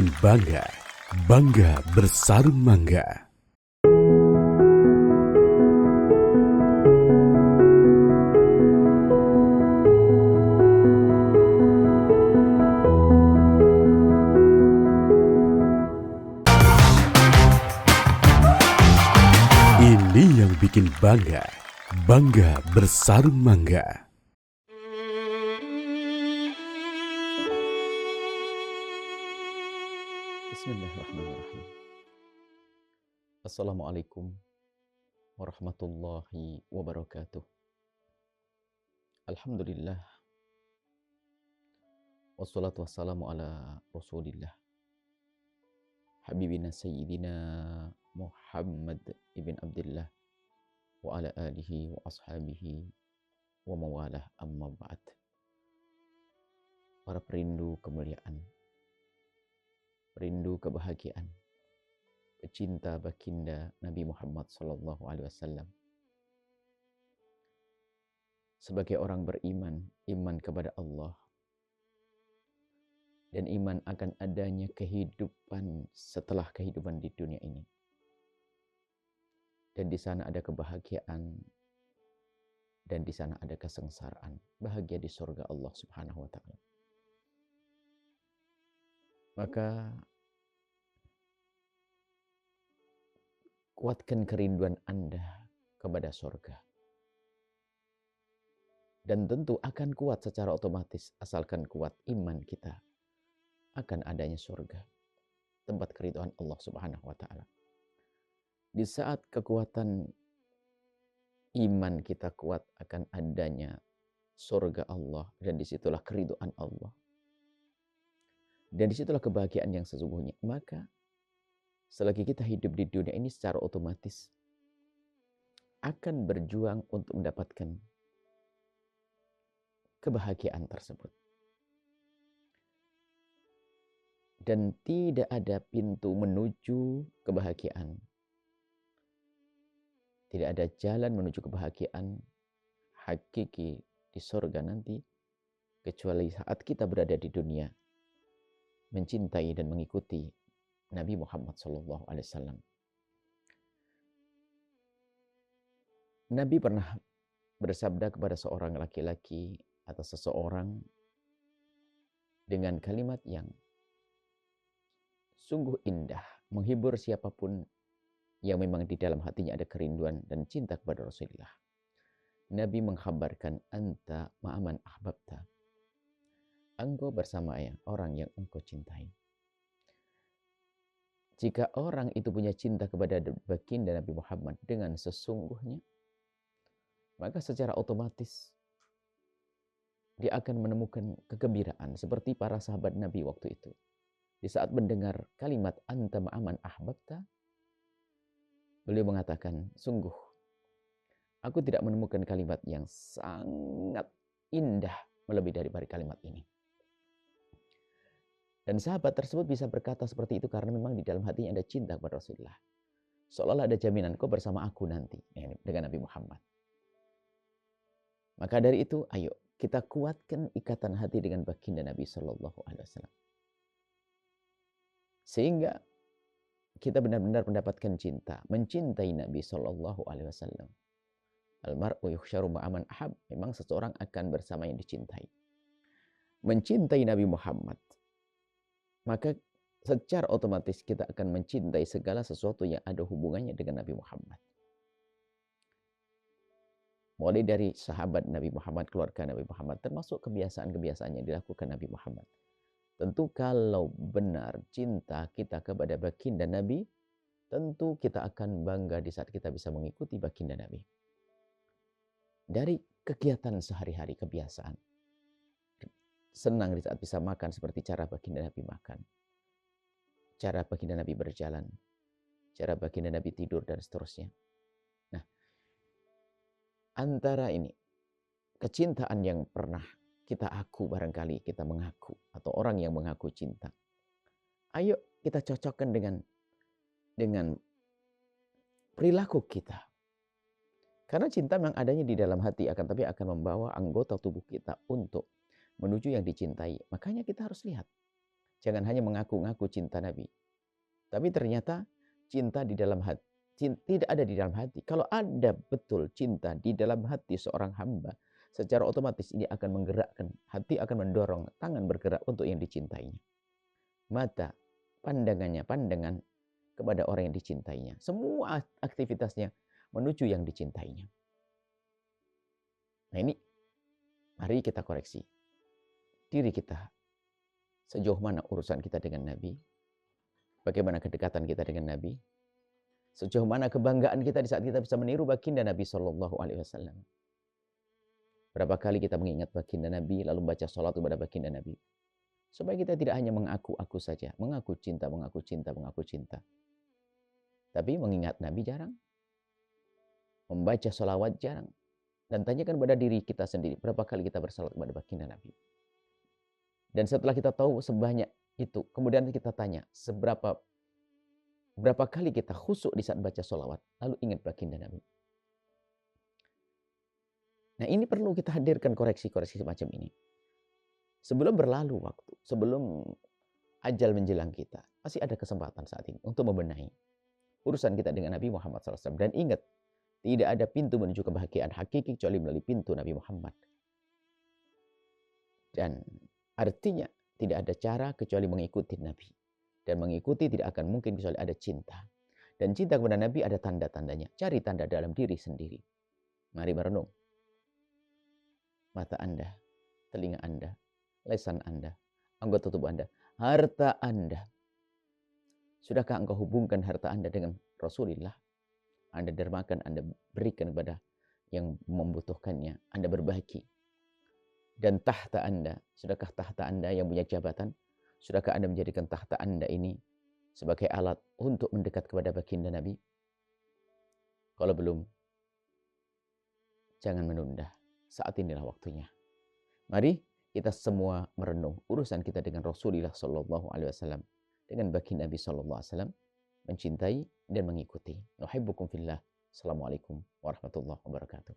bikin bangga, bangga bersarung mangga. Ini yang bikin bangga, bangga bersarung mangga. Bismillahirrahmanirrahim. Assalamualaikum warahmatullahi wabarakatuh. Alhamdulillah. Wassalatu wassalamu ala rasulillah. Habibina Sayyidina Muhammad ibn Abdullah wa ala alihi wa ashabihi wa mawalah amma ba'd. Para perindu kemuliaan, perindu kebahagiaan, pecinta baginda Nabi Muhammad sallallahu alaihi wasallam. Sebagai orang beriman, iman kepada Allah dan iman akan adanya kehidupan setelah kehidupan di dunia ini. Dan di sana ada kebahagiaan dan di sana ada kesengsaraan, bahagia di surga Allah Subhanahu wa taala. Maka kuatkan kerinduan Anda kepada surga. Dan tentu akan kuat secara otomatis asalkan kuat iman kita akan adanya surga, tempat keridhaan Allah Subhanahu wa taala. Di saat kekuatan iman kita kuat akan adanya surga Allah, dan disitulah keridhaan Allah, dan disitulah kebahagiaan yang sesungguhnya, maka selagi kita hidup di dunia ini secara otomatis akan berjuang untuk mendapatkan kebahagiaan tersebut. Dan tidak ada pintu menuju kebahagiaan, tidak ada jalan menuju kebahagiaan hakiki di surga nanti, kecuali saat kita berada di dunia, mencintai dan mengikuti Nabi Muhammad SAW. Nabi pernah bersabda kepada seorang laki-laki atau seseorang dengan kalimat yang sungguh indah, menghibur siapapun yang memang di dalam hatinya ada kerinduan dan cinta kepada Rasulullah. Nabi mengkhabarkan, anta ma'aman ahbabta. Engkau bersama orang yang engkau cintai. Jika orang itu punya cinta kepada baginda Nabi Muhammad dengan sesungguhnya, maka secara otomatis dia akan menemukan kegembiraan seperti para sahabat Nabi waktu itu. Di saat mendengar kalimat anta ma'aman ahbabta, beliau mengatakan, sungguh aku tidak menemukan kalimat yang sangat indah melebihi daripada kalimat ini. Dan sahabat tersebut bisa berkata seperti itu karena memang di dalam hatinya ada cinta kepada Rasulullah. Seolah-olah ada jaminan kau bersama aku nanti dengan Nabi Muhammad. Maka dari itu, ayo kita kuatkan ikatan hati dengan baginda Nabi Sallallahu Alaihi Wasallam, sehingga kita benar-benar mendapatkan cinta, mencintai Nabi Sallallahu Alaihi Wasallam. Almar'u yuhsyaru ma'aman ahab. Memang seseorang akan bersama yang dicintai. Mencintai Nabi Muhammad, maka secara otomatis kita akan mencintai segala sesuatu yang ada hubungannya dengan Nabi Muhammad. Mulai dari sahabat Nabi Muhammad, keluarga Nabi Muhammad, termasuk kebiasaan-kebiasaan yang dilakukan Nabi Muhammad. Tentu kalau benar cinta kita kepada baginda Nabi, tentu kita akan bangga di saat kita bisa mengikuti baginda Nabi. Dari kegiatan sehari-hari, kebiasaan. Senang di saat bisa makan seperti cara baginda Nabi makan. Cara baginda Nabi berjalan. Cara baginda Nabi tidur dan seterusnya. Nah, antara ini, kecintaan yang pernah kita aku, barangkali kita mengaku, atau orang yang mengaku cinta. Ayo kita cocokkan dengan perilaku kita. Karena cinta memang adanya di dalam hati, tapi akan membawa anggota tubuh kita untuk menuju yang dicintai. Makanya kita harus lihat Jangan hanya mengaku-ngaku cinta Nabi. Tapi ternyata cinta di dalam hati tidak ada di dalam hati. Kalau ada betul cinta di dalam hati seorang hamba, secara otomatis ini akan menggerakkan, hati akan mendorong, tangan bergerak untuk yang dicintainya. Mata, pandangan kepada orang yang dicintainya. Semua aktivitasnya menuju yang dicintainya. Nah ini, mari kita koreksi diri kita. Sejauh mana urusan kita dengan Nabi? Bagaimana kedekatan kita dengan Nabi? Sejauh mana kebanggaan kita di saat kita bisa meniru baginda Nabi Shallallahu Alaihi Wasallam? Berapa kali kita mengingat baginda Nabi, lalu baca sholat kepada baginda Nabi? Supaya kita tidak hanya mengaku-aku saja, mengaku cinta, tapi mengingat Nabi jarang, membaca sholawat jarang, dan tanyakan pada diri kita sendiri, berapa kali kita bersalat kepada baginda Nabi? Dan setelah kita tahu sebanyak itu, kemudian kita tanya, berapa kali kita khusyuk di saat baca sholawat, lalu ingat baginda Nabi. Nah ini perlu kita hadirkan koreksi-koreksi semacam ini. Sebelum berlalu waktu, sebelum ajal menjelang kita, masih ada kesempatan saat ini untuk membenahi urusan kita dengan Nabi Muhammad SAW. Dan ingat, tidak ada pintu menuju kebahagiaan hakiki kecuali melalui pintu Nabi Muhammad. Dan artinya tidak ada cara kecuali mengikuti Nabi. Dan mengikuti tidak akan mungkin kecuali ada cinta. Dan cinta kepada Nabi ada tanda-tandanya. Cari tanda dalam diri sendiri. Mari merenung. Mata Anda, telinga Anda, lesan Anda, anggota tubuh Anda, harta Anda. Sudahkah engkau hubungkan harta Anda dengan Rasulullah? Anda dermakan, Anda berikan kepada yang membutuhkannya. Anda berbagi. Dan tahta Anda, sudahkah tahta Anda yang punya jabatan? Sudahkah Anda menjadikan tahta Anda ini sebagai alat untuk mendekat kepada baginda Nabi? Kalau belum, jangan menunda. Saat inilah waktunya. Mari kita semua merenung urusan kita dengan Rasulullah Sallallahu Alaihi Wasallam, dengan baginda Nabi Sallallahu Alaihi Wasallam, mencintai dan mengikuti. Nuhibbukum fillah. Assalamualaikum warahmatullahi wabarakatuh.